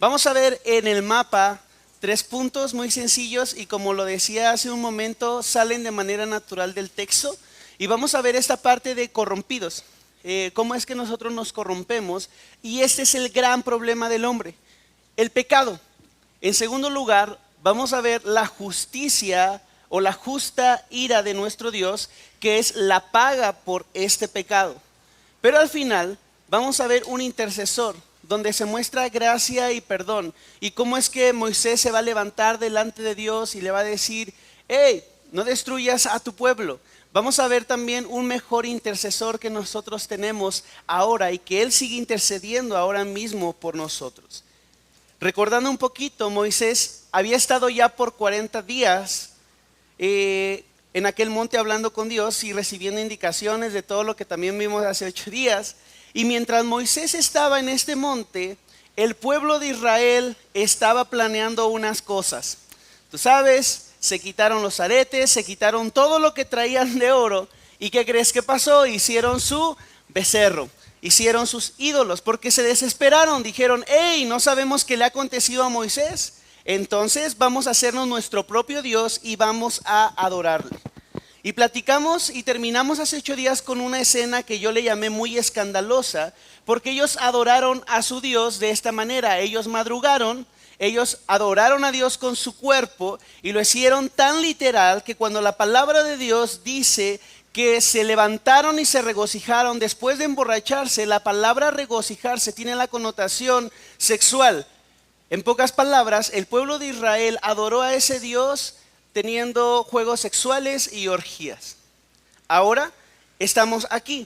Vamos a ver en el mapa 3 puntos muy sencillos y como lo decía hace un momento, salen de manera natural del texto. Y vamos a ver esta parte de corrompidos, cómo es que nosotros nos corrompemos. Y este es el gran problema del hombre, el pecado. En segundo lugar, vamos a ver la justicia o la justa ira de nuestro Dios, que es la paga por este pecado. Pero al final vamos a ver un intercesor, donde se muestra gracia y perdón. Y cómo es que Moisés se va a levantar delante de Dios y le va a decir: hey, no destruyas a tu pueblo. Vamos a ver también un mejor intercesor que nosotros tenemos ahora y que Él sigue intercediendo ahora mismo por nosotros. Recordando un poquito, Moisés había estado ya por 40 días en aquel monte hablando con Dios y recibiendo indicaciones de todo lo que también vimos hace 8 días. Y mientras Moisés estaba en este monte, el pueblo de Israel estaba planeando unas cosas. Tú sabes, se quitaron los aretes, se quitaron todo lo que traían de oro. ¿Y qué crees que pasó? Hicieron su becerro, hicieron sus ídolos, porque se desesperaron. Dijeron: hey, no sabemos qué le ha acontecido a Moisés. Entonces vamos a hacernos nuestro propio Dios y vamos a adorarle. Y platicamos y terminamos hace 8 días con una escena que yo le llamé muy escandalosa, porque ellos adoraron a su Dios de esta manera. Ellos madrugaron, ellos adoraron a Dios con su cuerpo y lo hicieron tan literal que cuando la palabra de Dios dice que se levantaron y se regocijaron después de emborracharse, la palabra regocijarse tiene la connotación sexual. En pocas palabras, el pueblo de Israel adoró a ese Dios teniendo juegos sexuales y orgías. Ahora estamos aquí.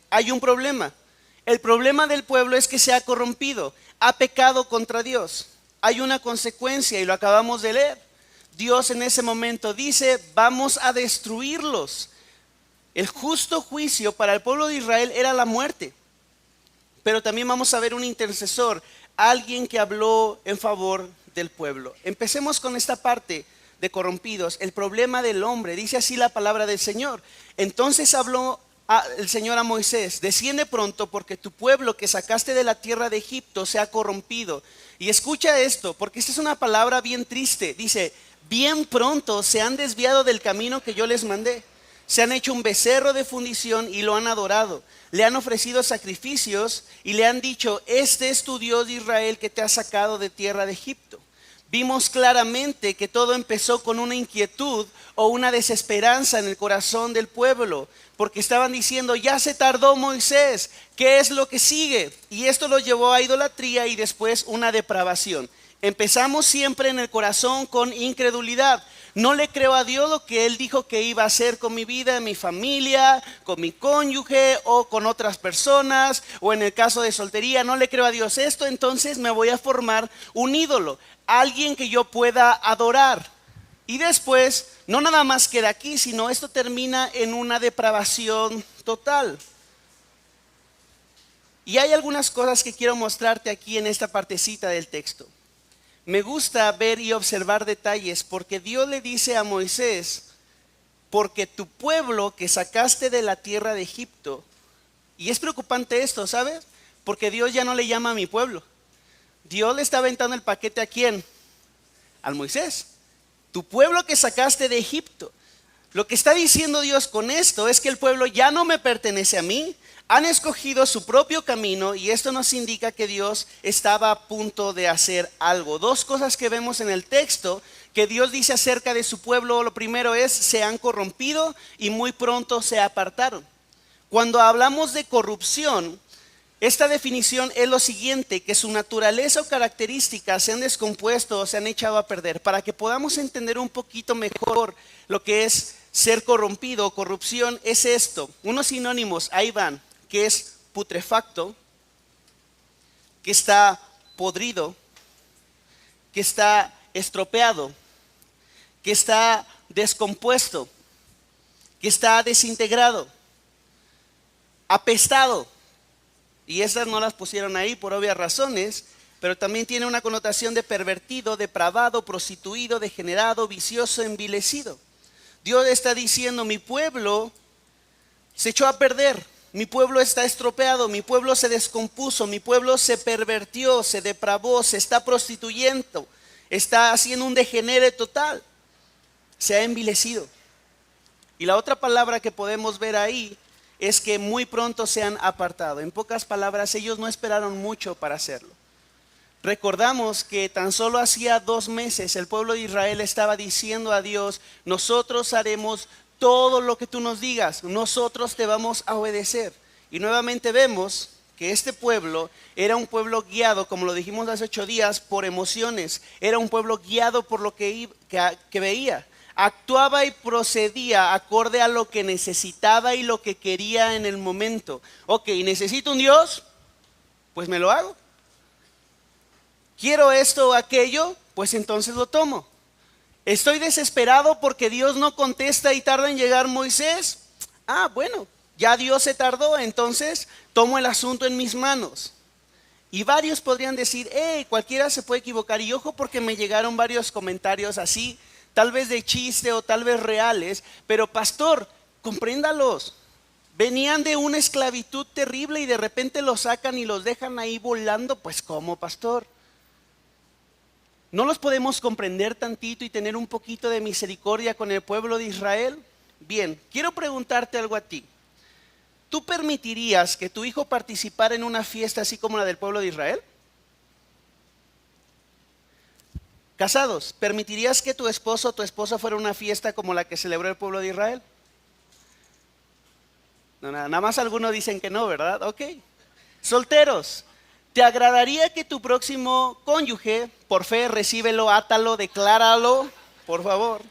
Hay un problema. El problema del pueblo es que se ha corrompido, ha pecado contra Dios. Hay una consecuencia y lo acabamos de leer. Dios en ese momento dice: vamos a destruirlos. El justo juicio para el pueblo de Israel era la muerte. Pero también vamos a ver un intercesor, alguien que habló en favor del pueblo. Empecemos con esta parte de corrompidos, el problema del hombre. Dice así la palabra del Señor: entonces habló el Señor a Moisés: desciende pronto, porque tu pueblo que sacaste de la tierra de Egipto se ha corrompido. Y escucha esto, porque esta es una palabra bien triste. Dice: bien pronto se han desviado del camino que yo les mandé. Se han hecho un becerro de fundición y lo han adorado. Le han ofrecido sacrificios y le han dicho: este es tu Dios de Israel que te ha sacado de tierra de Egipto. Vimos claramente que todo empezó con una inquietud o una desesperanza en el corazón del pueblo, porque estaban diciendo: ya se tardó Moisés, ¿qué es lo que sigue? Y esto los llevó a idolatría y después una depravación. Empezamos siempre en el corazón con incredulidad. No le creo a Dios lo que Él dijo que iba a hacer con mi vida, mi familia, con mi cónyuge o con otras personas, o en el caso de soltería, no le creo a Dios esto, entonces me voy a formar un ídolo, alguien que yo pueda adorar. Y después, no nada más queda aquí, sino esto termina en una depravación total. Y hay algunas cosas que quiero mostrarte aquí en esta partecita del texto. Me gusta ver y observar detalles, porque Dios le dice a Moisés: porque tu pueblo que sacaste de la tierra de Egipto. Y es preocupante esto, ¿sabes? Porque Dios ya no le llama a mi pueblo. Dios le está aventando el paquete ¿a quién? Al Moisés. Tu pueblo que sacaste de Egipto. Lo que está diciendo Dios con esto es que el pueblo ya no me pertenece a mí. Han escogido su propio camino y esto nos indica que Dios estaba a punto de hacer algo. 2 cosas que vemos en el texto que Dios dice acerca de su pueblo. Lo primero es: se han corrompido y muy pronto se apartaron. Cuando hablamos de corrupción, esta definición es lo siguiente: que su naturaleza o características se han descompuesto o se han echado a perder. Para que podamos entender un poquito mejor lo que es ser corrompido o corrupción, es esto. Unos sinónimos, ahí van, que es putrefacto, que está podrido, que está estropeado, que está descompuesto, que está desintegrado, apestado. Y esas no las pusieron ahí por obvias razones, pero también tiene una connotación de pervertido, depravado, prostituido, degenerado, vicioso, envilecido. Dios está diciendo: mi pueblo se echó a perder, mi pueblo está estropeado, mi pueblo se descompuso, mi pueblo se pervertió, se depravó, se está prostituyendo, está haciendo un degenere total, se ha envilecido. Y la otra palabra que podemos ver ahí es que muy pronto se han apartado. En pocas palabras, ellos no esperaron mucho para hacerlo. Recordamos que tan solo hacía 2 meses el pueblo de Israel estaba diciendo a Dios: nosotros haremos todo lo que tú nos digas, nosotros te vamos a obedecer. Y nuevamente vemos que este pueblo era un pueblo guiado, como lo dijimos hace 8 días, por emociones. Era un pueblo guiado por lo que veía. Actuaba y procedía acorde a lo que necesitaba y lo que quería en el momento. Ok, necesito un Dios, pues me lo hago. Quiero esto o aquello, pues entonces lo tomo. Estoy desesperado porque Dios no contesta y tarda en llegar Moisés. Bueno, ya Dios se tardó, entonces tomo el asunto en mis manos. Y varios podrían decir: cualquiera se puede equivocar. Y ojo, porque me llegaron varios comentarios así, tal vez de chiste o tal vez reales, pero pastor, compréndalos. Venían de una esclavitud terrible y de repente los sacan y los dejan ahí volando. Pues ¿cómo, pastor? ¿No los podemos comprender tantito y tener un poquito de misericordia con el pueblo de Israel? Bien, quiero preguntarte algo a ti. ¿Tú permitirías que tu hijo participara en una fiesta así como la del pueblo de Israel? Casados, ¿permitirías que tu esposo o tu esposa fuera a una fiesta como la que celebró el pueblo de Israel? No, nada más algunos dicen que no, ¿verdad? Ok. Solteros, ¿te agradaría que tu próximo cónyuge, por fe, recíbelo, átalo, decláralo, por favor?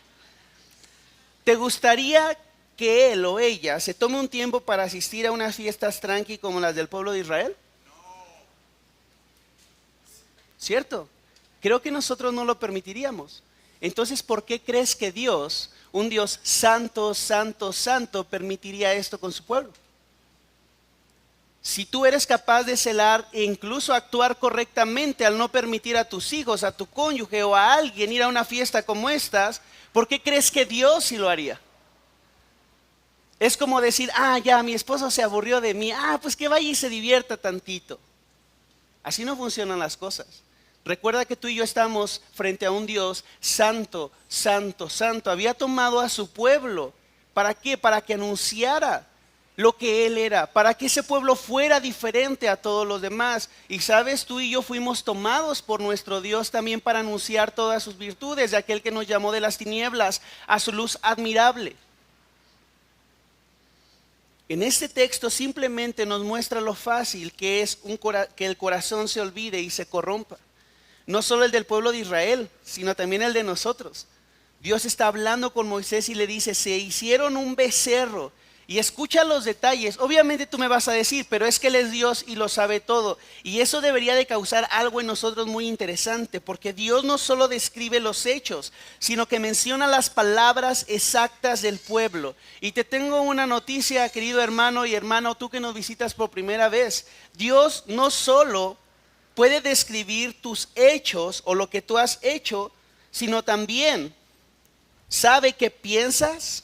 ¿Te gustaría que él o ella se tome un tiempo para asistir a unas fiestas tranqui como las del pueblo de Israel? ¿Cierto? Creo que nosotros no lo permitiríamos. Entonces, ¿por qué crees que Dios, un Dios santo, santo, santo, permitiría esto con su pueblo? Si tú eres capaz de celar e incluso actuar correctamente al no permitir a tus hijos, a tu cónyuge o a alguien ir a una fiesta como estas, ¿por qué crees que Dios sí lo haría? Es como decir: ya mi esposo se aburrió de mí, pues que vaya y se divierta tantito. Así no funcionan las cosas. Recuerda que tú y yo estamos frente a un Dios santo, santo, santo. Había tomado a su pueblo. ¿Para qué? Para que anunciara lo que Él era, para que ese pueblo fuera diferente a todos los demás. Y sabes, tú y yo fuimos tomados por nuestro Dios también para anunciar todas sus virtudes, de aquel que nos llamó de las tinieblas a su luz admirable. En este texto simplemente nos muestra lo fácil que es que el corazón se olvide y se corrompa. No solo el del pueblo de Israel, sino también el de nosotros. Dios está hablando con Moisés y le dice: se hicieron un becerro. Y escucha los detalles. Obviamente tú me vas a decir: pero es que Él es Dios y lo sabe todo. Y eso debería de causar algo en nosotros muy interesante, porque Dios no solo describe los hechos, sino que menciona las palabras exactas del pueblo. Y te tengo una noticia, querido hermano y hermano, tú que nos visitas por primera vez. Dios no solo puede describir tus hechos o lo que tú has hecho, sino también sabe qué piensas.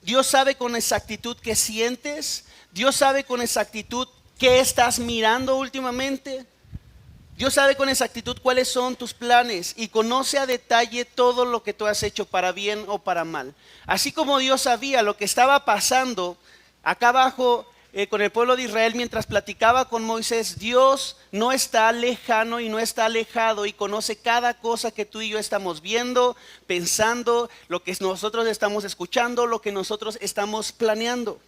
Dios sabe con exactitud qué sientes. Dios sabe con exactitud qué estás mirando últimamente. Dios sabe con exactitud cuáles son tus planes y conoce a detalle todo lo que tú has hecho, para bien o para mal. Así como Dios sabía lo que estaba pasando acá abajo con el pueblo de Israel mientras platicaba con Moisés, Dios no está lejano y no está alejado y conoce cada cosa que tú y yo estamos viendo, pensando, lo que nosotros estamos escuchando, lo que nosotros estamos planeando.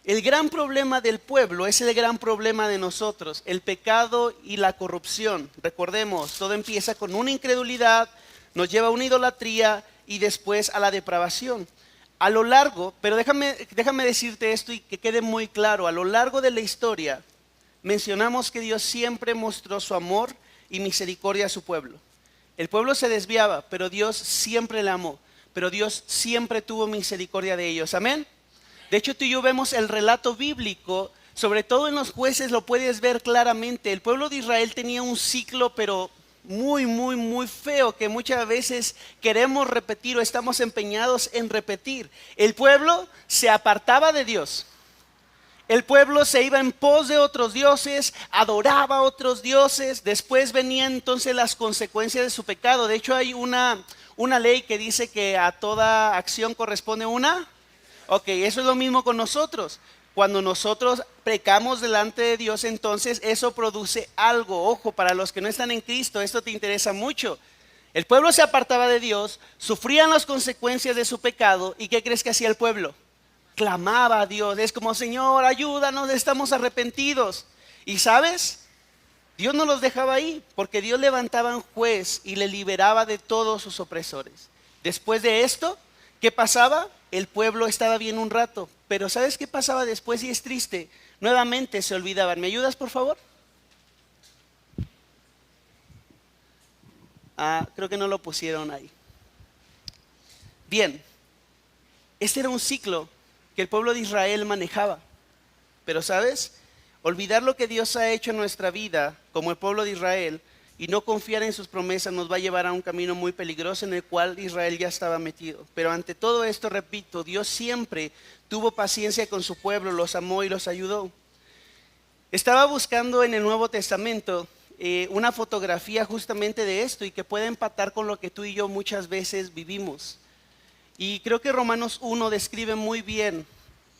El gran problema del pueblo es el gran problema de nosotros, el pecado y la corrupción. Recordemos, todo empieza con una incredulidad, nos lleva a una idolatría y después a la depravación. A lo largo, pero déjame decirte esto y que quede muy claro, a lo largo de la historia mencionamos que Dios siempre mostró su amor y misericordia a su pueblo. El pueblo se desviaba, pero Dios siempre le amó, pero Dios siempre tuvo misericordia de ellos. Amén. De hecho, tú y yo vemos el relato bíblico, sobre todo en los Jueces lo puedes ver claramente. El pueblo de Israel tenía un ciclo, pero muy, muy, muy feo, que muchas veces queremos repetir o estamos empeñados en repetir. El pueblo se apartaba de Dios, El pueblo se iba en pos de otros dioses, adoraba a otros dioses. Después venían entonces las consecuencias de su pecado. De hecho, hay una ley que dice que a toda acción corresponde una. Ok, eso es lo mismo con nosotros. Cuando nosotros pecamos delante de Dios, entonces eso produce algo. Ojo, para los que no están en Cristo, esto te interesa mucho. El pueblo se apartaba de Dios, sufrían las consecuencias de su pecado. ¿Y qué crees que hacía el pueblo? Clamaba a Dios. Es como, Señor, ayúdanos, estamos arrepentidos. Y ¿sabes? Dios no los dejaba ahí, porque Dios levantaba un juez y le liberaba de todos sus opresores. Después de esto, ¿qué pasaba? El pueblo estaba bien un rato, pero ¿sabes qué pasaba después? Y es triste, nuevamente se olvidaban. ¿Me ayudas, por favor? Creo que no lo pusieron ahí. Bien, este era un ciclo que el pueblo de Israel manejaba. Pero ¿sabes? Olvidar lo que Dios ha hecho en nuestra vida como el pueblo de Israel y no confiar en sus promesas nos va a llevar a un camino muy peligroso en el cual Israel ya estaba metido. Pero ante todo esto, repito, Dios siempre tuvo paciencia con su pueblo, los amó y los ayudó. Estaba buscando en el Nuevo Testamento una fotografía justamente de esto y que pueda empatar con lo que tú y yo muchas veces vivimos. Y creo que Romanos 1 describe muy bien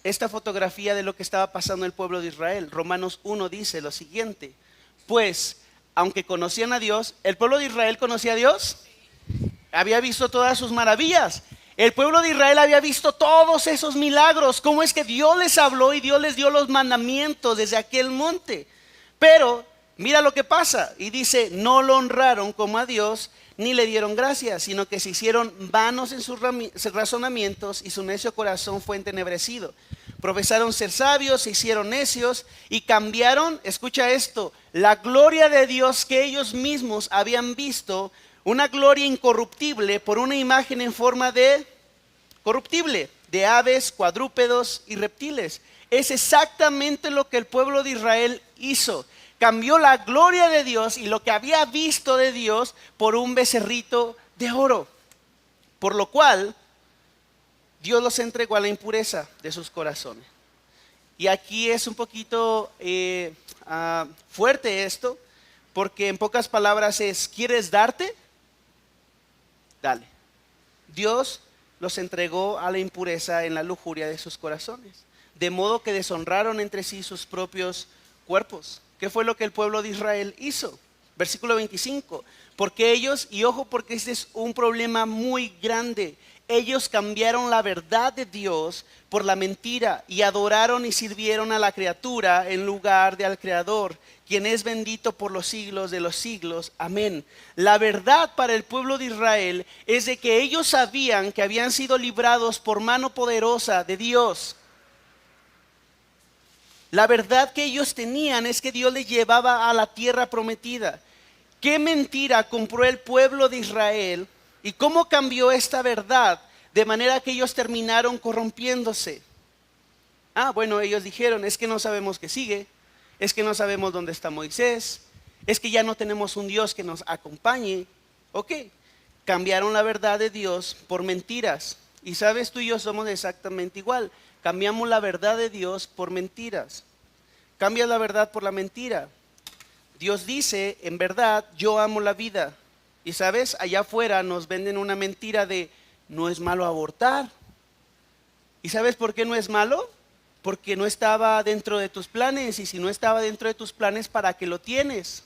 esta fotografía de lo que estaba pasando en el pueblo de Israel. Romanos 1 dice lo siguiente: pues, aunque conocían a Dios, ¿el pueblo de Israel conocía a Dios? Había visto todas sus maravillas. El pueblo de Israel había visto todos esos milagros. ¿Cómo es que Dios les habló y Dios les dio los mandamientos desde aquel monte? Pero mira lo que pasa. Y dice, no lo honraron como a Dios, ni le dieron gracias, sino que se hicieron vanos en sus razonamientos y su necio corazón fue entenebrecido. Profesaron ser sabios, se hicieron necios y cambiaron, escucha esto, la gloria de Dios que ellos mismos habían visto, una gloria incorruptible, por una imagen en forma de corruptible, de aves, cuadrúpedos y reptiles. Es exactamente lo que el pueblo de Israel hizo. Cambió la gloria de Dios y lo que había visto de Dios por un becerrito de oro. Por lo cual, Dios los entregó a la impureza de sus corazones. Y aquí es un poquito fuerte esto, porque en pocas palabras es, ¿quieres darte? Dale. Dios los entregó a la impureza en la lujuria de sus corazones, de modo que deshonraron entre sí sus propios cuerpos. ¿Qué fue lo que el pueblo de Israel hizo? Versículo 25. Porque ellos, y ojo porque este es un problema muy grande, ellos cambiaron la verdad de Dios por la mentira y adoraron y sirvieron a la criatura en lugar de al Creador, quien es bendito por los siglos de los siglos. Amén. La verdad para el pueblo de Israel es de que ellos sabían que habían sido librados por mano poderosa de Dios. La verdad que ellos tenían es que Dios les llevaba a la tierra prometida. ¿Qué mentira compró el pueblo de Israel? ¿Y cómo cambió esta verdad de manera que ellos terminaron corrompiéndose? Bueno, ellos dijeron, es que no sabemos qué sigue, es que no sabemos dónde está Moisés, es que ya no tenemos un Dios que nos acompañe. Ok, cambiaron la verdad de Dios por mentiras. Y sabes, tú y yo somos exactamente igual. Cambiamos la verdad de Dios por mentiras. Cambias la verdad por la mentira. Dios dice, en verdad, yo amo la vida. Y sabes, allá afuera nos venden una mentira de, no es malo abortar. ¿Y sabes por qué no es malo? Porque no estaba dentro de tus planes. Y si no estaba dentro de tus planes, ¿para qué lo tienes?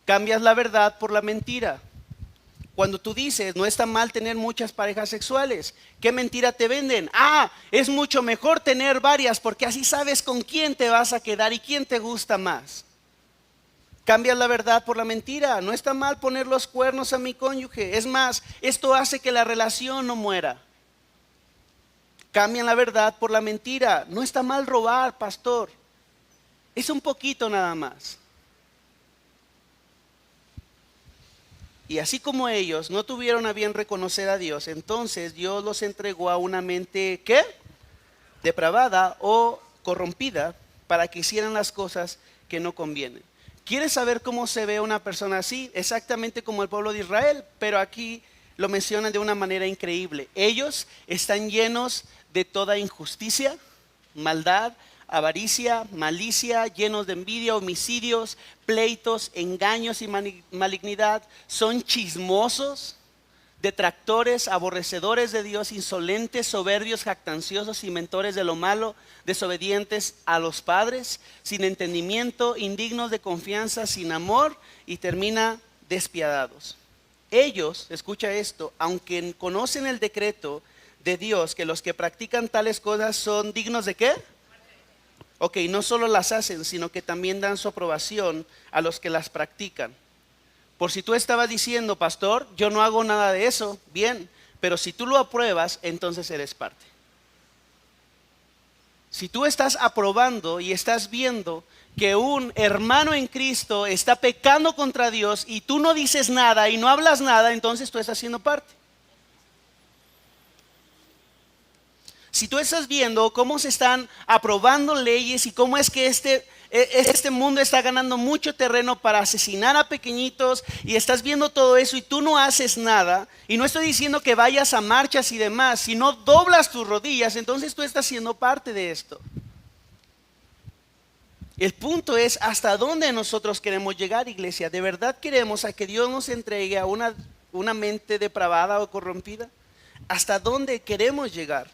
Cambias la verdad por la mentira. Cuando tú dices, no está mal tener muchas parejas sexuales, ¿qué mentira te venden? Es mucho mejor tener varias porque así sabes con quién te vas a quedar y quién te gusta más. Cambias la verdad por la mentira. No está mal poner los cuernos a mi cónyuge. Es más, esto hace que la relación no muera. Cambian la verdad por la mentira. No está mal robar, pastor. Es un poquito nada más. Y así como ellos no tuvieron a bien reconocer a Dios, entonces Dios los entregó a una mente, ¿qué? Depravada o corrompida para que hicieran las cosas que no convienen. ¿Quieres saber cómo se ve una persona así? Exactamente como el pueblo de Israel, pero aquí lo mencionan de una manera increíble. Ellos están llenos de toda injusticia, maldad, avaricia, malicia, llenos de envidia, homicidios, pleitos, engaños y malignidad. Son chismosos, detractores, aborrecedores de Dios, insolentes, soberbios, jactanciosos, inventores de lo malo, desobedientes a los padres, sin entendimiento, indignos de confianza, sin amor, y termina despiadados. Ellos, escucha esto, aunque conocen el decreto de Dios, que los que practican tales cosas son dignos de ¿qué? Ok, no solo las hacen, sino que también dan su aprobación a los que las practican. Por si tú estabas diciendo, pastor, yo no hago nada de eso, bien, pero si tú lo apruebas, entonces eres parte. Si tú estás aprobando y estás viendo que un hermano en Cristo está pecando contra Dios y tú no dices nada y no hablas nada, entonces tú estás siendo parte. Si tú estás viendo cómo se están aprobando leyes y cómo es que este mundo está ganando mucho terreno para asesinar a pequeñitos, y estás viendo todo eso y tú no haces nada, y no estoy diciendo que vayas a marchas y demás, si no doblas tus rodillas, entonces tú estás siendo parte de esto. El punto es hasta dónde nosotros queremos llegar, iglesia. ¿De verdad queremos a que Dios nos entregue a una mente depravada o corrompida? ¿Hasta dónde queremos llegar?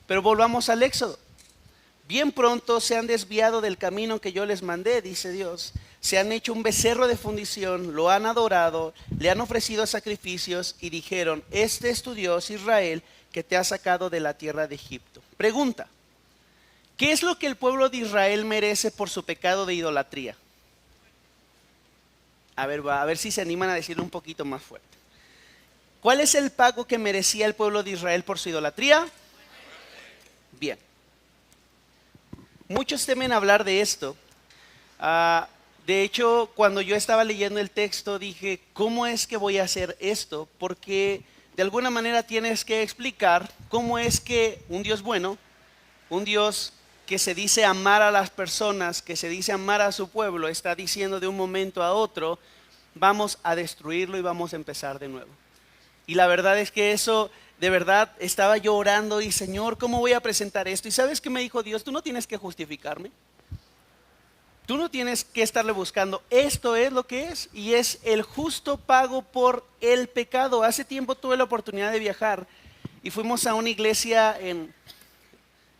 Pero volvamos al Éxodo. Bien pronto se han desviado del camino que yo les mandé, dice Dios. Se han hecho un becerro de fundición, lo han adorado, le han ofrecido sacrificios y dijeron, este es tu Dios, Israel, que te ha sacado de la tierra de Egipto. Pregunta, ¿qué es lo que el pueblo de Israel merece por su pecado de idolatría? A ver si se animan a decirlo un poquito más fuerte. ¿Cuál es el pago que merecía el pueblo de Israel por su idolatría? Bien. Muchos temen hablar de esto. De hecho, cuando yo estaba leyendo el texto dije, ¿cómo es que voy a hacer esto? Porque de alguna manera tienes que explicar cómo es que un Dios bueno, un Dios que se dice amar a las personas, que se dice amar a su pueblo, está diciendo de un momento a otro, vamos a destruirlo y vamos a empezar de nuevo. Y la verdad es que eso, de verdad, estaba yo orando y Señor, ¿cómo voy a presentar esto? Y ¿sabes qué me dijo Dios? Tú no tienes que justificarme. Tú no tienes que estarle buscando. Esto es lo que es y es el justo pago por el pecado. Hace tiempo tuve la oportunidad de viajar y fuimos a una iglesia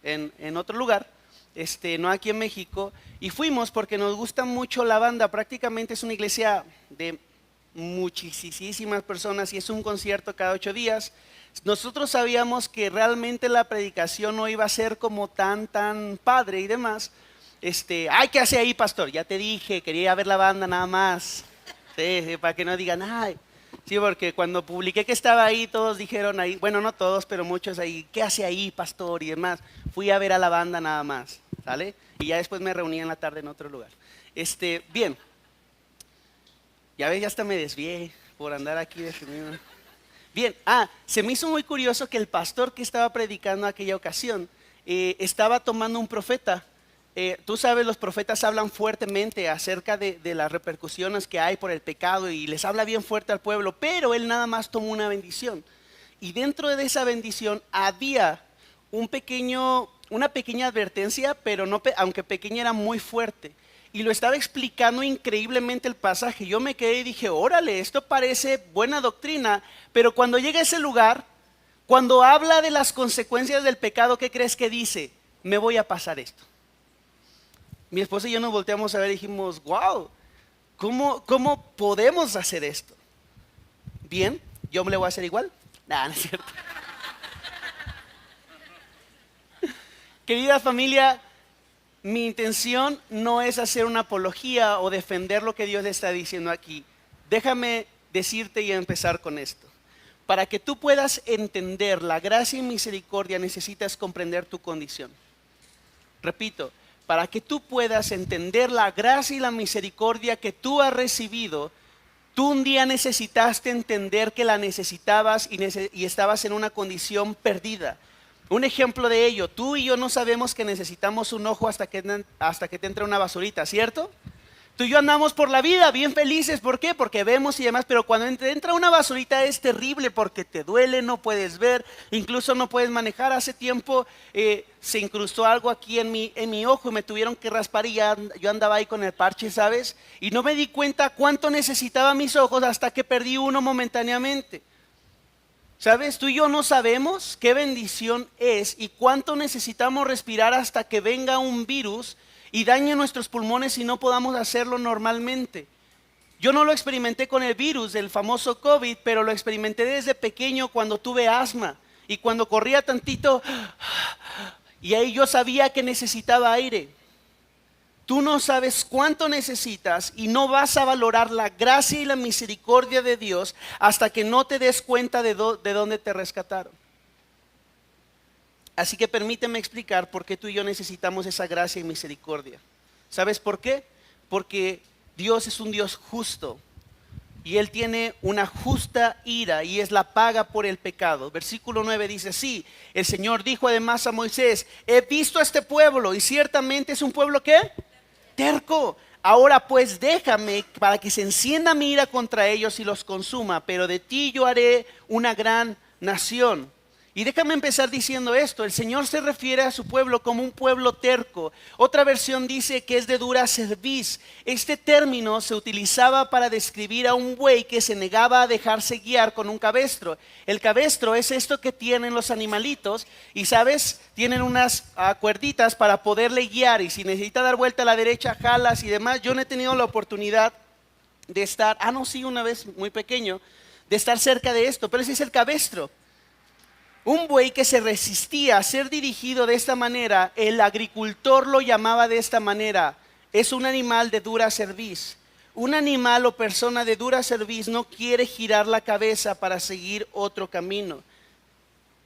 en otro lugar, no aquí en México, y fuimos porque nos gusta mucho la banda. Prácticamente es una iglesia de muchísimas personas y es un concierto cada 8 días. Nosotros sabíamos que realmente la predicación no iba a ser como tan padre y demás. Ay, ¿qué hace ahí, pastor? Ya te dije, quería ir a ver la banda nada más. Sí, para que no digan, ay. Sí, porque cuando publiqué que estaba ahí, todos dijeron ahí, bueno, no todos, pero muchos ahí, ¿qué hace ahí, pastor? Y demás. Fui a ver a la banda nada más, ¿sale? Y ya después me reuní en la tarde en otro lugar. Bien. Ya ves, ya hasta me desvié por andar aquí definiendo. Bien, se me hizo muy curioso que el pastor que estaba predicando aquella ocasión estaba tomando un profeta. Tú sabes, los profetas hablan fuertemente acerca de las repercusiones que hay por el pecado y les habla bien fuerte al pueblo, pero él nada más tomó una bendición. Y dentro de esa bendición había una pequeña advertencia, pero no, aunque pequeña, era muy fuerte. Y lo estaba explicando increíblemente el pasaje. Yo me quedé y dije, órale, esto parece buena doctrina, pero cuando llega a ese lugar, cuando habla de las consecuencias del pecado, ¿qué crees que dice? Me voy a pasar esto. Mi esposa y yo nos volteamos a ver y dijimos, wow, ¿cómo podemos hacer esto? Bien, yo me le voy a hacer igual. No es cierto. Querida familia, mi intención no es hacer una apología o defender lo que Dios está diciendo aquí. Déjame decirte y empezar con esto. Para que tú puedas entender la gracia y misericordia, necesitas comprender tu condición. Repito, para que tú puedas entender la gracia y la misericordia que tú has recibido, tú un día necesitaste entender que la necesitabas y estabas en una condición perdida. Un ejemplo de ello, tú y yo no sabemos que necesitamos un ojo hasta que te entre una basurita, ¿cierto? Tú y yo andamos por la vida bien felices. ¿Por qué? Porque vemos y demás. Pero cuando entra una basurita es terrible porque te duele, no puedes ver, incluso no puedes manejar. Hace tiempo se incrustó algo aquí en mi ojo y me tuvieron que raspar y ya yo andaba ahí con el parche, ¿sabes? Y no me di cuenta cuánto necesitaba mis ojos hasta que perdí uno momentáneamente. ¿Sabes? Tú y yo no sabemos qué bendición es y cuánto necesitamos respirar hasta que venga un virus y dañe nuestros pulmones y no podamos hacerlo normalmente. Yo no lo experimenté con el virus del famoso COVID, pero lo experimenté desde pequeño cuando tuve asma y cuando corría tantito y ahí yo sabía que necesitaba aire. Tú no sabes cuánto necesitas y no vas a valorar la gracia y la misericordia de Dios hasta que no te des cuenta de dónde te rescataron. Así que permíteme explicar por qué tú y yo necesitamos esa gracia y misericordia. ¿Sabes por qué? Porque Dios es un Dios justo y Él tiene una justa ira y es la paga por el pecado. Versículo 9 dice así: el Señor dijo además a Moisés: he visto a este pueblo y ciertamente es un pueblo ¿qué? Terco. Ahora pues déjame para que se encienda mi ira contra ellos y los consuma, pero de ti yo haré una gran nación. Y déjame empezar diciendo esto: el Señor se refiere a su pueblo como un pueblo terco. Otra versión dice que es de dura cerviz. Este término se utilizaba para describir a un buey que se negaba a dejarse guiar con un cabestro. El cabestro es esto que tienen los animalitos y, ¿sabes? Tienen unas cuerditas para poderle guiar y si necesita dar vuelta a la derecha, jalas y demás. Yo no he tenido la oportunidad de estar, una vez muy pequeño, de estar cerca de esto, pero ese es el cabestro. Un buey que se resistía a ser dirigido de esta manera, el agricultor lo llamaba de esta manera: es un animal de dura cerviz. Un animal o persona de dura cerviz no quiere girar la cabeza para seguir otro camino.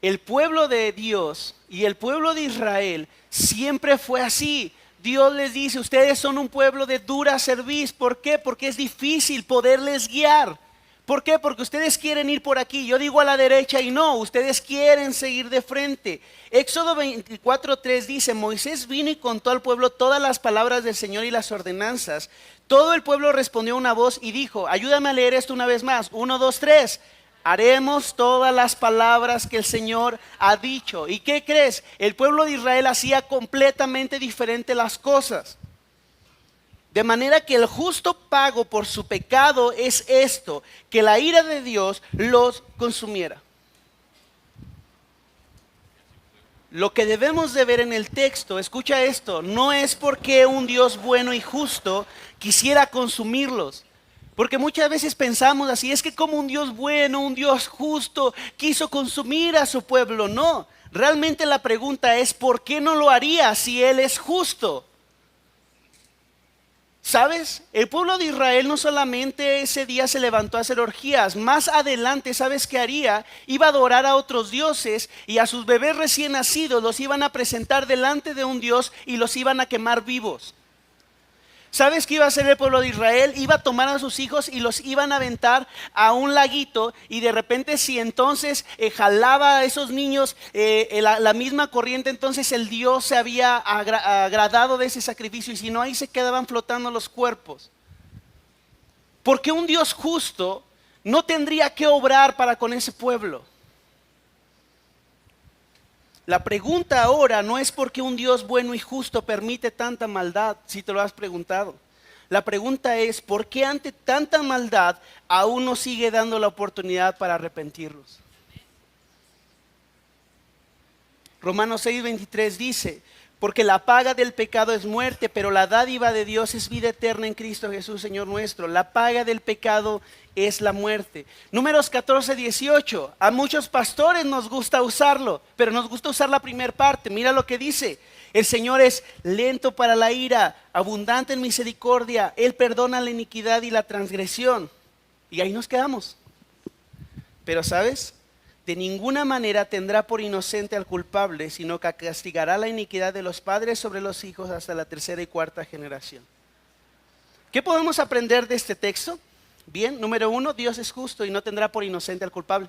El pueblo de Dios y el pueblo de Israel siempre fue así. Dios les dice: ustedes son un pueblo de dura cerviz. ¿Por qué? Porque es difícil poderles guiar. ¿Por qué? Porque ustedes quieren ir por aquí. Yo digo a la derecha y no, ustedes quieren seguir de frente. Éxodo 24:3 dice: Moisés vino y contó al pueblo todas las palabras del Señor y las ordenanzas. Todo el pueblo respondió una voz y dijo: ayúdame a leer esto una vez más. 1, 2, 3. Haremos todas las palabras que el Señor ha dicho. ¿Y qué crees? El pueblo de Israel hacía completamente diferente las cosas. De manera que el justo pago por su pecado es esto: que la ira de Dios los consumiera. Lo que debemos de ver en el texto, escucha esto, no es porque un Dios bueno y justo quisiera consumirlos. Porque muchas veces pensamos así: es que como un Dios bueno, un Dios justo quiso consumir a su pueblo. No, realmente la pregunta es: ¿por qué no lo haría si Él es justo? ¿Sabes? El pueblo de Israel no solamente ese día se levantó a hacer orgías. Más adelante, ¿sabes qué haría? Iba a adorar a otros dioses y a sus bebés recién nacidos los iban a presentar delante de un dios y los iban a quemar vivos. ¿Sabes qué iba a hacer el pueblo de Israel? Iba a tomar a sus hijos y los iban a aventar a un laguito, y de repente si entonces jalaba a esos niños la misma corriente, entonces el Dios se había agradado de ese sacrificio, y si no, ahí se quedaban flotando los cuerpos. Porque un Dios justo no tendría que obrar para con ese pueblo. La pregunta ahora no es por qué un Dios bueno y justo permite tanta maldad, si te lo has preguntado. La pregunta es: ¿por qué ante tanta maldad aún nos sigue dando la oportunidad para arrepentirnos? Romanos 6:23 dice: porque la paga del pecado es muerte, pero la dádiva de Dios es vida eterna en Cristo Jesús, Señor nuestro. La paga del pecado es la muerte. Números 14:18. A muchos pastores nos gusta usarlo, pero nos gusta usar la primera parte. Mira lo que dice: el Señor es lento para la ira, abundante en misericordia. Él perdona la iniquidad y la transgresión. Y ahí nos quedamos. Pero ¿sabes? De ninguna manera tendrá por inocente al culpable, sino que castigará la iniquidad de los padres sobre los hijos hasta la tercera y cuarta generación. ¿Qué podemos aprender de este texto? Bien, número 1, Dios es justo y no tendrá por inocente al culpable.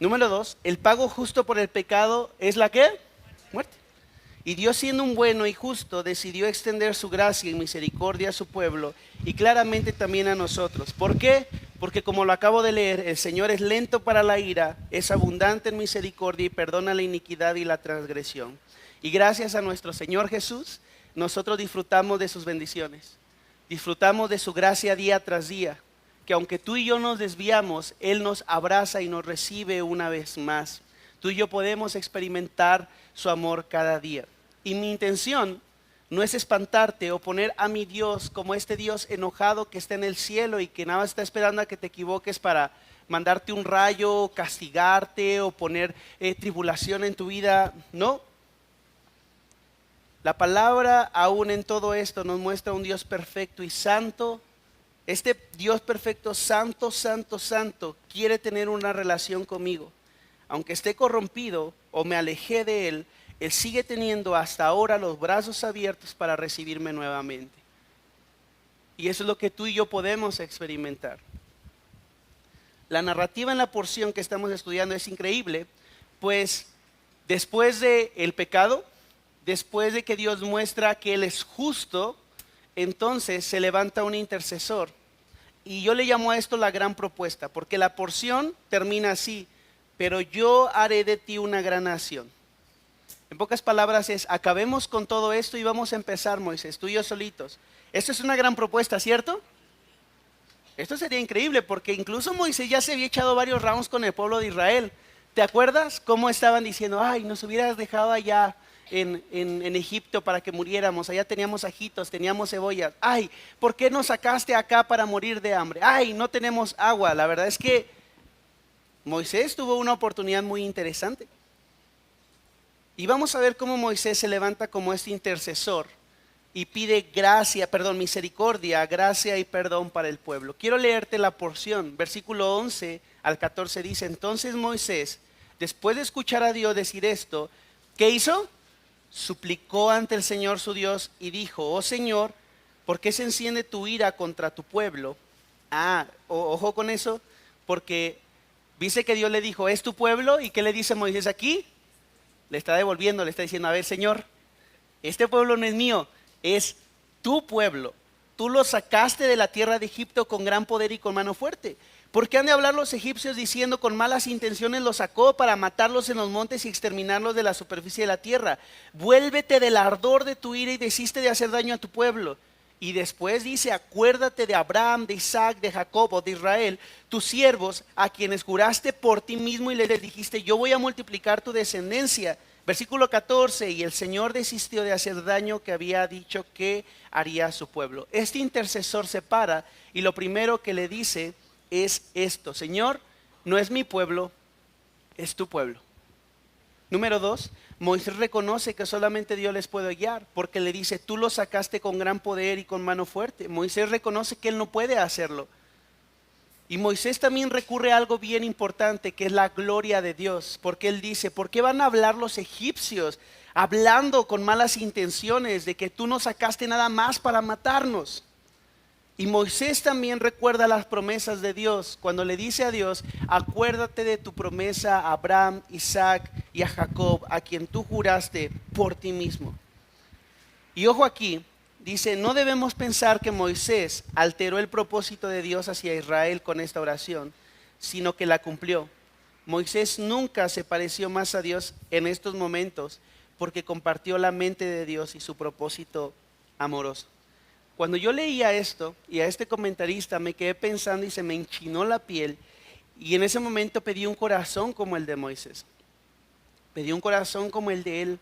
Número 2, el pago justo por el pecado es la ¿qué? Muerte. Y Dios, siendo un bueno y justo, decidió extender su gracia y misericordia a su pueblo y claramente también a nosotros. ¿Por qué? Porque como lo acabo de leer, el Señor es lento para la ira, es abundante en misericordia y perdona la iniquidad y la transgresión. Y gracias a nuestro Señor Jesús, nosotros disfrutamos de sus bendiciones. Disfrutamos de su gracia día tras día, que aunque tú y yo nos desviamos, Él nos abraza y nos recibe una vez más. Tú y yo podemos experimentar su amor cada día. Y mi intención no es espantarte o poner a mi Dios como este Dios enojado que está en el cielo y que nada más está esperando a que te equivoques para mandarte un rayo, castigarte o poner tribulación en tu vida. No. La palabra aún en todo esto nos muestra un Dios perfecto y santo. Este Dios perfecto, santo, santo, santo, quiere tener una relación conmigo. Aunque esté corrompido o me alejé de Él, Él sigue teniendo hasta ahora los brazos abiertos para recibirme nuevamente. Y eso es lo que tú y yo podemos experimentar. La narrativa en la porción que estamos estudiando es increíble, pues después del pecado, después de que Dios muestra que Él es justo, entonces se levanta un intercesor. Y yo le llamo a esto la gran propuesta, porque la porción termina así: pero yo haré de ti una gran nación. En pocas palabras es: acabemos con todo esto y vamos a empezar, Moisés, tú y yo solitos. Esto es una gran propuesta, ¿cierto? Esto sería increíble, porque incluso Moisés ya se había echado varios rounds con el pueblo de Israel. ¿Te acuerdas cómo estaban diciendo: ay, nos hubieras dejado allá en Egipto para que muriéramos? Allá teníamos ajitos, teníamos cebollas. Ay, ¿por qué nos sacaste acá para morir de hambre? Ay, no tenemos agua. La verdad es que Moisés tuvo una oportunidad muy interesante. Y vamos a ver cómo Moisés se levanta como este intercesor y pide misericordia, gracia y perdón para el pueblo. Quiero leerte la porción, versículo 11 al 14 dice: entonces Moisés, después de escuchar a Dios decir esto, ¿qué hizo? Suplicó ante el Señor su Dios y dijo: oh Señor, ¿por qué se enciende tu ira contra tu pueblo? Ojo con eso, porque dice que Dios le dijo: es tu pueblo. ¿Y qué le dice Moisés aquí? Le está devolviendo, le está diciendo: a ver, Señor, este pueblo no es mío, es tu pueblo. Tú lo sacaste de la tierra de Egipto con gran poder y con mano fuerte. ¿Por qué han de hablar los egipcios diciendo: con malas intenciones los sacó para matarlos en los montes y exterminarlos de la superficie de la tierra? Vuélvete del ardor de tu ira y desiste de hacer daño a tu pueblo. Y después dice: acuérdate de Abraham, de Isaac, de Jacob, o de Israel, tus siervos, a quienes juraste por ti mismo y les dijiste: yo voy a multiplicar tu descendencia. Versículo 14, y el Señor desistió de hacer daño que había dicho que haría a su pueblo. Este intercesor se para y lo primero que le dice es esto: Señor, no es mi pueblo, es tu pueblo. Número 2, Moisés reconoce que solamente Dios les puede guiar, porque le dice: tú lo sacaste con gran poder y con mano fuerte. Moisés reconoce que él no puede hacerlo. Y Moisés también recurre a algo bien importante, que es la gloria de Dios, porque él dice: ¿por qué van a hablar los egipcios hablando con malas intenciones de que tú nos sacaste nada más para matarnos? Y Moisés también recuerda las promesas de Dios cuando le dice a Dios: acuérdate de tu promesa a Abraham, Isaac y a Jacob, a quien tú juraste por ti mismo. Y ojo aquí, dice: no debemos pensar que Moisés alteró el propósito de Dios hacia Israel con esta oración, sino que la cumplió. Moisés nunca se pareció más a Dios en estos momentos, porque compartió la mente de Dios y su propósito amoroso. Cuando yo leía esto y a este comentarista, me quedé pensando y se me enchinó la piel, y en ese momento pedí un corazón como el de Moisés. Pedí un corazón como el de él,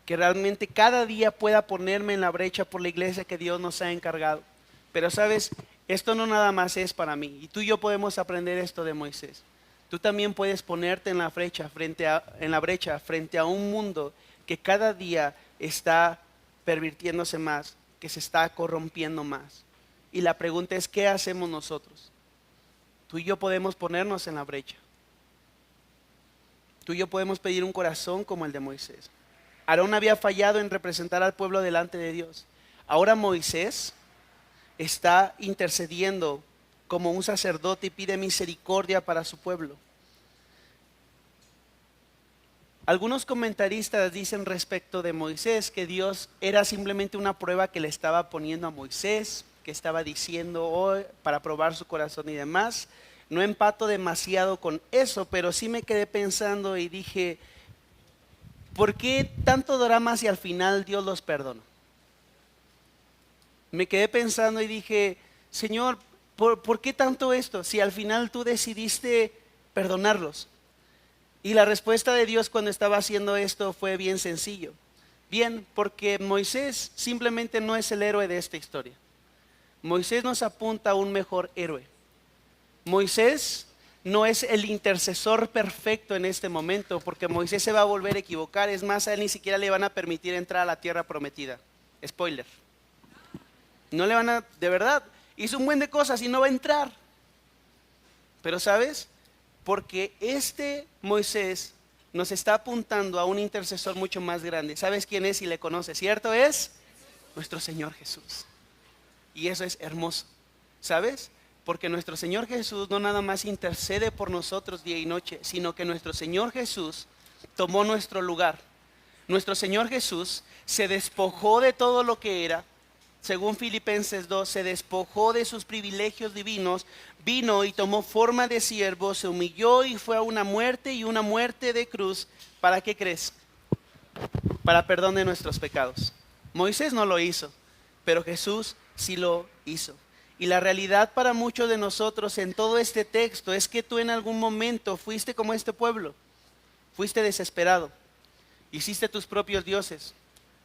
que realmente cada día pueda ponerme en la brecha por la iglesia que Dios nos ha encargado. Pero sabes, esto no nada más es para mí, y tú y yo podemos aprender esto de Moisés. Tú también puedes ponerte en la brecha frente a un mundo que cada día está pervirtiéndose más, que se está corrompiendo más. Y la pregunta es: ¿qué hacemos nosotros? Tú y yo podemos ponernos en la brecha. Tú y yo podemos pedir un corazón como el de Moisés. Aarón había fallado en representar al pueblo delante de Dios. Ahora Moisés está intercediendo como un sacerdote y pide misericordia para su pueblo. Algunos comentaristas dicen respecto de Moisés que Dios era simplemente una prueba que le estaba poniendo a Moisés, que estaba diciendo hoy para probar su corazón y demás. No empato demasiado con eso, pero sí me quedé pensando y dije, ¿por qué tanto drama si al final Dios los perdonó? Me quedé pensando y dije, Señor, ¿por qué tanto esto si al final tú decidiste perdonarlos? Y la respuesta de Dios cuando estaba haciendo esto fue bien sencillo. Bien, porque Moisés simplemente no es el héroe de esta historia. Moisés nos apunta a un mejor héroe. Moisés no es el intercesor perfecto en este momento, porque Moisés se va a volver a equivocar. Es más, a él ni siquiera le van a permitir entrar a la tierra prometida. Spoiler. No le van a, de verdad, hizo un buen de cosas y no va a entrar. Pero ¿sabes? Porque este Moisés nos está apuntando a un intercesor mucho más grande. ¿Sabes quién es y le conoces? ¿Cierto? Es nuestro Señor Jesús. Y eso es hermoso. ¿Sabes? Porque nuestro Señor Jesús no nada más intercede por nosotros día y noche, sino que nuestro Señor Jesús tomó nuestro lugar. Nuestro Señor Jesús se despojó de todo lo que era. Según Filipenses 2, se despojó de sus privilegios divinos, vino y tomó forma de siervo, se humilló y fue a una muerte y una muerte de cruz. ¿Para qué crees? Para perdón de nuestros pecados. Moisés no lo hizo, pero Jesús sí lo hizo. Y la realidad para muchos de nosotros en todo este texto es que tú en algún momento fuiste como este pueblo, fuiste desesperado, hiciste tus propios dioses,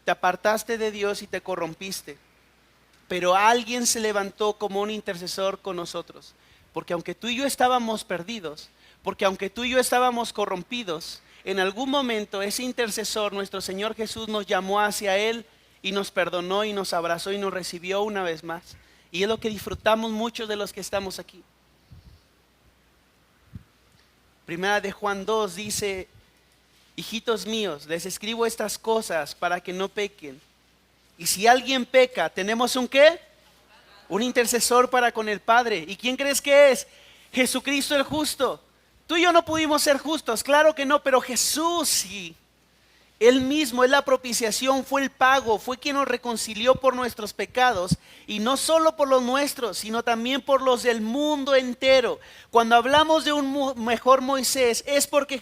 te apartaste de Dios y te corrompiste. Pero alguien se levantó como un intercesor con nosotros. Porque aunque tú y yo estábamos perdidos, porque aunque tú y yo estábamos corrompidos, en algún momento ese intercesor, nuestro Señor Jesús, nos llamó hacia Él y nos perdonó y nos abrazó y nos recibió una vez más. Y es lo que disfrutamos muchos de los que estamos aquí. Primera de Juan 2 dice, hijitos míos, les escribo estas cosas para que no pequen. Y si alguien peca, ¿tenemos un qué? Un intercesor para con el Padre. ¿Y quién crees que es? Jesucristo el justo. Tú y yo no pudimos ser justos, claro que no, pero Jesús sí. Él mismo es la propiciación, fue el pago, fue quien nos reconcilió por nuestros pecados. Y no solo por los nuestros, sino también por los del mundo entero. Cuando hablamos de un mejor Moisés, es porque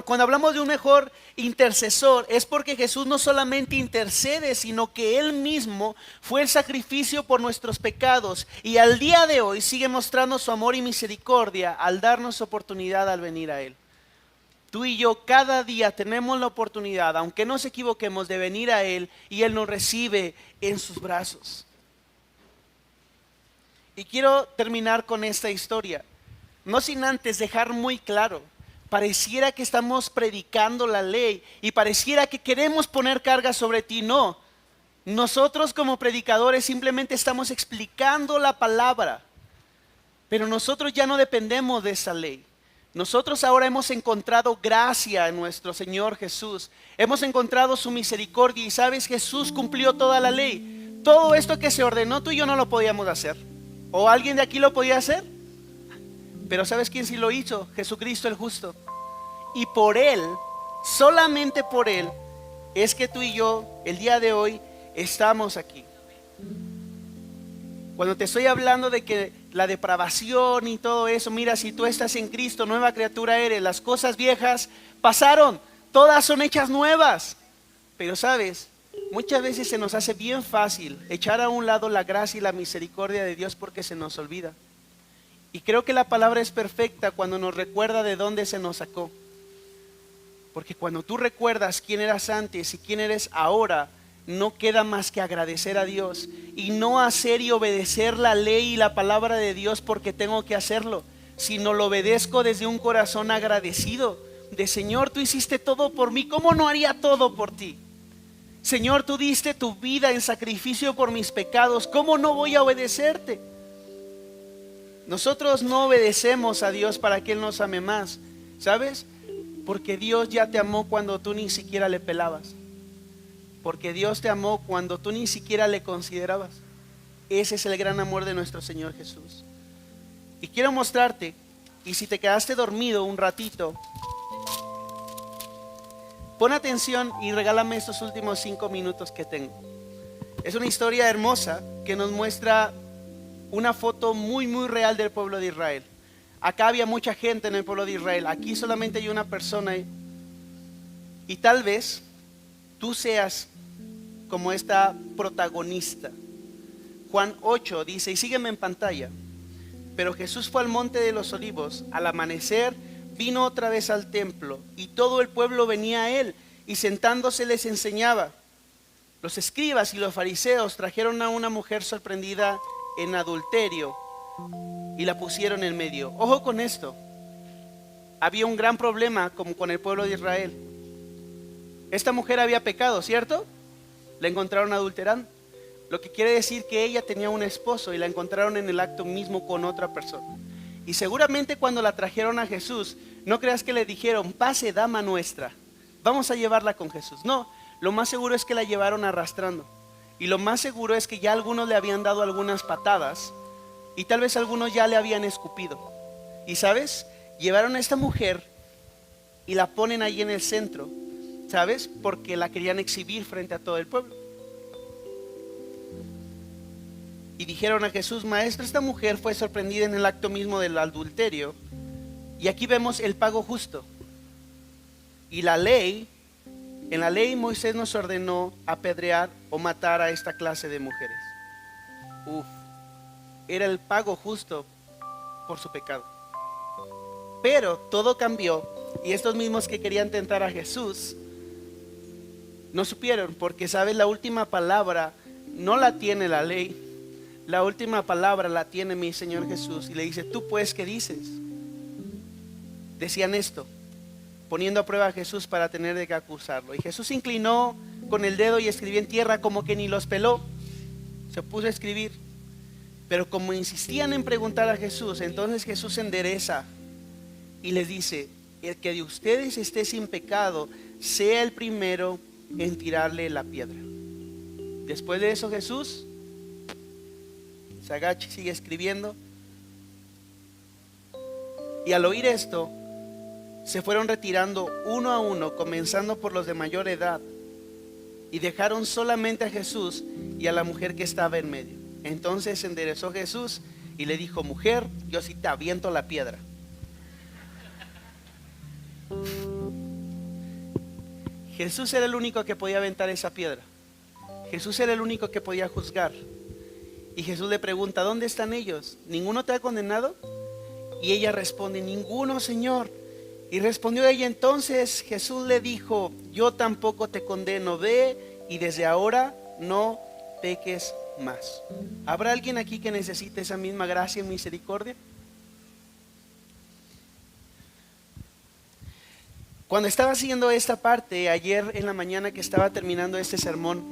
cuando hablamos de un mejor intercesor, es porque Jesús no solamente intercede, sino que Él mismo fue el sacrificio por nuestros pecados. Y al día de hoy sigue mostrando su amor y misericordia al darnos oportunidad al venir a Él. Tú y yo cada día tenemos la oportunidad, aunque nos equivoquemos, de venir a Él y Él nos recibe en sus brazos. Y quiero terminar con esta historia, no sin antes dejar muy claro. Pareciera que estamos predicando la ley y pareciera que queremos poner carga sobre ti. No, nosotros como predicadores simplemente estamos explicando la palabra, pero nosotros ya no dependemos de esa ley. Nosotros ahora hemos encontrado gracia en nuestro Señor Jesús, hemos encontrado su misericordia y sabes, Jesús cumplió toda la ley. Todo esto que se ordenó, tú y yo no lo podíamos hacer. ¿O alguien de aquí lo podía hacer? Pero ¿sabes quién sí lo hizo? Jesucristo el justo. Y por Él, solamente por Él, es que tú y yo, el día de hoy, estamos aquí. Cuando te estoy hablando de que la depravación y todo eso, mira, si tú estás en Cristo, nueva criatura eres. Las cosas viejas pasaron, todas son hechas nuevas. Pero ¿sabes? Muchas veces se nos hace bien fácil echar a un lado la gracia y la misericordia de Dios porque se nos olvida. Y creo que la palabra es perfecta cuando nos recuerda de dónde se nos sacó. Porque cuando tú recuerdas quién eras antes y quién eres ahora, no queda más que agradecer a Dios y no hacer y obedecer la ley y la palabra de Dios porque tengo que hacerlo, sino lo obedezco desde un corazón agradecido. De Señor, tú hiciste todo por mí, ¿cómo no haría todo por ti? Señor, tú diste tu vida en sacrificio por mis pecados, ¿cómo no voy a obedecerte? Nosotros no obedecemos a Dios para que Él nos ame más, ¿sabes? Porque Dios ya te amó cuando tú ni siquiera le pelabas. Porque Dios te amó cuando tú ni siquiera le considerabas. Ese es el gran amor de nuestro Señor Jesús. Y quiero mostrarte, y si te quedaste dormido un ratito, Pon atención y regálame estos últimos 5 minutos que tengo. Es una historia hermosa que nos muestra una foto muy muy real del pueblo de Israel. Acá había mucha gente en el pueblo de Israel, aquí solamente hay una persona y tal vez tú seas como esta protagonista. Juan 8 dice, y sígueme en pantalla, pero Jesús fue al monte de los olivos, al amanecer vino otra vez al templo y todo el pueblo venía a él y sentándose les enseñaba. Los escribas y los fariseos trajeron a una mujer sorprendida en adulterio y la pusieron en medio. Ojo con esto, había un gran problema como con el pueblo de Israel. Esta mujer había pecado, ¿cierto? La encontraron adulterando, lo que quiere decir que ella tenía un esposo y la encontraron en el acto mismo con otra persona. Y seguramente cuando la trajeron a Jesús, no creas que le dijeron, pase dama nuestra, vamos a llevarla con Jesús. No, lo más seguro es que la llevaron arrastrando. Y lo más seguro es que ya algunos le habían dado algunas patadas y tal vez algunos ya le habían escupido. Y sabes, llevaron a esta mujer y la ponen ahí en el centro, ¿sabes? Porque la querían exhibir frente a todo el pueblo. Y dijeron a Jesús, maestro, esta mujer fue sorprendida en el acto mismo del adulterio. Y aquí vemos el pago justo. Y la ley, en la ley Moisés nos ordenó apedrear o matar a esta clase de mujeres. Era el pago justo por su pecado. Pero todo cambió y estos mismos que querían tentar a Jesús no supieron, porque sabes, la última palabra no la tiene la ley. La última palabra la tiene mi Señor Jesús y le dice, ¿tú pues qué dices? Decían esto, poniendo a prueba a Jesús para tener de qué acusarlo. Y Jesús se inclinó con el dedo y escribió en tierra como que ni los peló. Se puso a escribir. Pero como insistían en preguntar a Jesús, entonces Jesús se endereza y les dice, el que de ustedes esté sin pecado, sea el primero en tirarle la piedra. Después de eso Jesús se agacha y sigue escribiendo. Y al oír esto, se fueron retirando uno a uno, comenzando por los de mayor edad, y dejaron solamente a Jesús y a la mujer que estaba en medio. Entonces se enderezó Jesús y le dijo, mujer, yo sí te aviento la piedra. Jesús era el único que podía aventar esa piedra. Jesús era el único que podía juzgar. Y Jesús le pregunta, ¿dónde están ellos? ¿Ninguno te ha condenado? Y ella responde, ninguno, Señor. Y respondió ella, entonces Jesús le dijo, yo tampoco te condeno, ve y desde ahora no peques más. ¿Habrá alguien aquí que necesite esa misma gracia y misericordia? Cuando estaba haciendo esta parte, ayer en la mañana que estaba terminando este sermón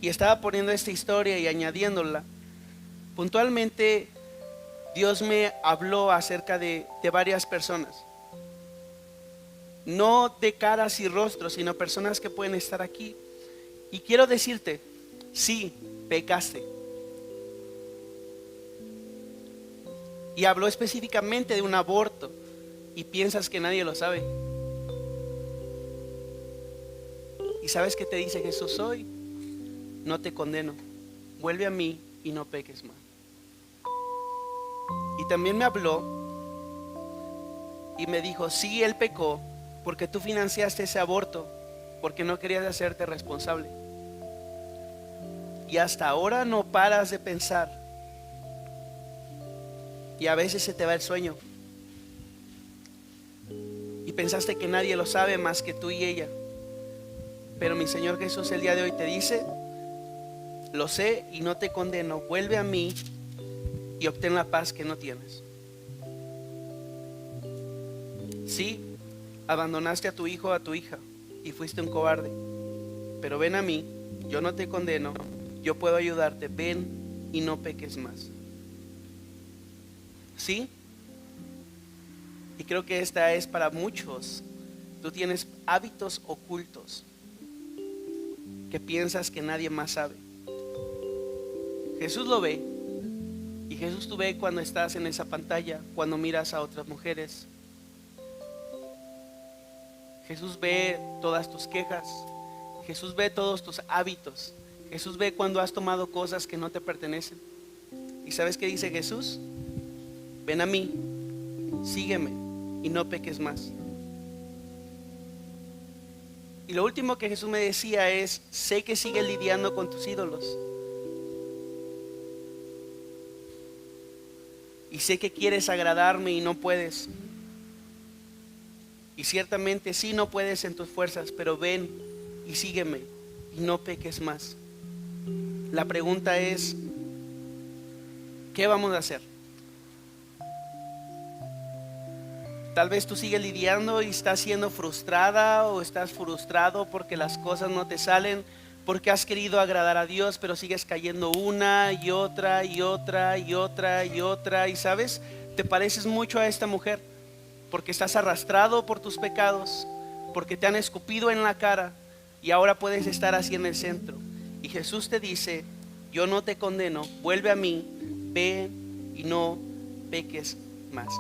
y estaba poniendo esta historia y añadiéndola, puntualmente Dios me habló acerca de varias personas. No de caras y rostros, sino personas que pueden estar aquí. Y quiero decirte, sí, pecaste. Y habló específicamente de un aborto y piensas que nadie lo sabe. ¿Y sabes qué te dice Jesús hoy? No te condeno, vuelve a mí y no peques más. Y también me habló y me dijo, sí, él pecó porque tú financiaste ese aborto, porque no querías hacerte responsable. Y hasta ahora no paras de pensar. Y a veces se te va el sueño. Y pensaste que nadie lo sabe más que tú y ella. Pero mi Señor Jesús el día de hoy te dice, lo sé y no te condeno, vuelve a mí y obtén la paz que no tienes. Sí, abandonaste a tu hijo o a tu hija y fuiste un cobarde, pero ven a mí, yo no te condeno, yo puedo ayudarte, ven y no peques más. ¿Sí? Y creo que esta es para muchos. Tú tienes hábitos ocultos que piensas que nadie más sabe. Jesús lo ve. Y Jesús tú ve cuando estás en esa pantalla, cuando miras a otras mujeres. Jesús ve todas tus quejas. Jesús ve todos tus hábitos. Jesús ve cuando has tomado cosas que no te pertenecen. ¿Y sabes qué dice Jesús? Ven a mí, sígueme y no peques más. Y lo último que Jesús me decía es, sé que sigues lidiando con tus ídolos. Y sé que quieres agradarme y no puedes. Y ciertamente sí no puedes en tus fuerzas, pero ven y sígueme y no peques más. La pregunta es, ¿qué vamos a hacer? Tal vez tú sigues lidiando y estás siendo frustrada o estás frustrado porque las cosas no te salen, porque has querido agradar a Dios, pero sigues cayendo una y otra y otra y otra y otra. Y sabes, te pareces mucho a esta mujer porque estás arrastrado por tus pecados, porque te han escupido en la cara y ahora puedes estar así en el centro. Y Jesús te dice, yo no te condeno, vuelve a mí, ve y no peques más.